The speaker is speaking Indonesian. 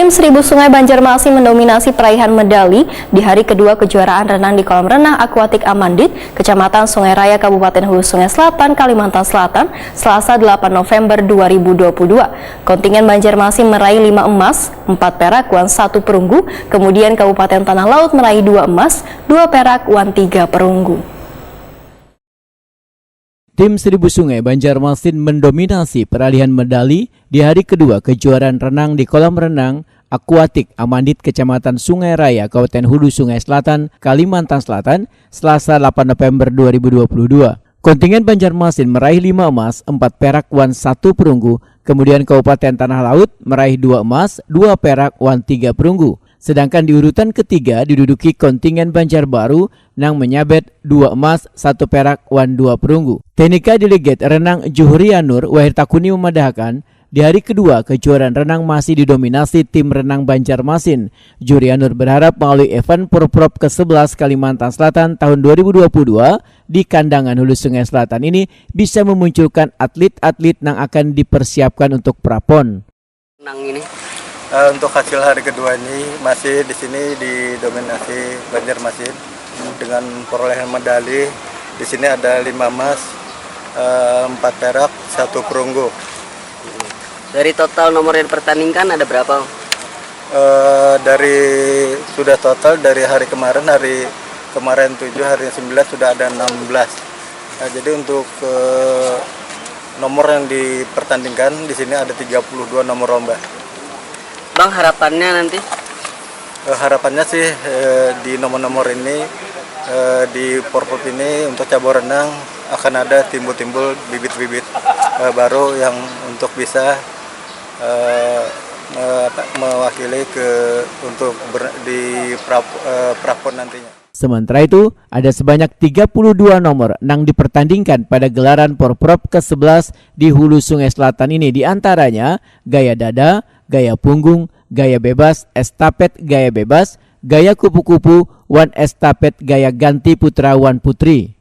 Tim Seribu Sungai Banjarmasin mendominasi peraihan medali di hari kedua kejuaraan renang di kolam renang akuatik Amandit, Kecamatan Sungai Raya, Kabupaten Hulu Sungai Selatan, Kalimantan Selatan, Selasa 8 November 2022. Kontingen Banjarmasin meraih 5 emas, 4 perak, uang 1 perunggu, kemudian Kabupaten Tanah Laut meraih 2 emas, 2 perak, uang 3 perunggu. Tim Seribu Sungai Banjarmasin mendominasi peralihan medali di hari kedua kejuaraan renang di kolam renang akuatik Amandit, Kecamatan Sungai Raya, Kabupaten Hulu Sungai Selatan, Kalimantan Selatan, Selasa 8 November 2022. Kontingen Banjarmasin meraih 5 emas, 4 perak, uang 1 perunggu, kemudian Kabupaten Tanah Laut meraih 2 emas, 2 perak, uang 3 perunggu. Sedangkan di urutan ketiga diduduki kontingen Banjarbaru yang menyabet 2 emas, 1 perak, uang 2 perunggu. Teknika Delegate Renang Juhrianur Wahirtakuni memadahkan di hari kedua kejuaraan renang masih didominasi tim renang Banjarmasin. Juhrianur berharap melalui event Porprov ke-11 Kalimantan Selatan tahun 2022 di Kandangan Hulu Sungai Selatan ini bisa memunculkan atlet-atlet yang akan dipersiapkan untuk prapon. Renang ini untuk hasil hari kedua ini masih di sini didominasi Banjarmasin dengan perolehan medali. Di sini ada 5 emas, 4 perak, 1 perunggu. dari total nomor yang dipertandingkan ada berapa? Sudah total dari hari kemarin 7, hari 9 sudah ada 16. Jadi untuk nomor yang dipertandingkan di sini ada 32 nomor lomba. Bang, harapannya nanti? Harapannya sih di nomor-nomor ini, di Porprov ini untuk cabur renang akan ada timbul-timbul bibit-bibit baru yang untuk bisa mewakili di prapon nantinya. Sementara itu, ada sebanyak 32 nomor yang dipertandingkan pada gelaran Porprov ke-11 di Hulu Sungai Selatan ini, diantaranya gaya dada, gaya punggung, gaya bebas, estafet gaya bebas, gaya kupu-kupu, wan estafet gaya ganti putra wan putri.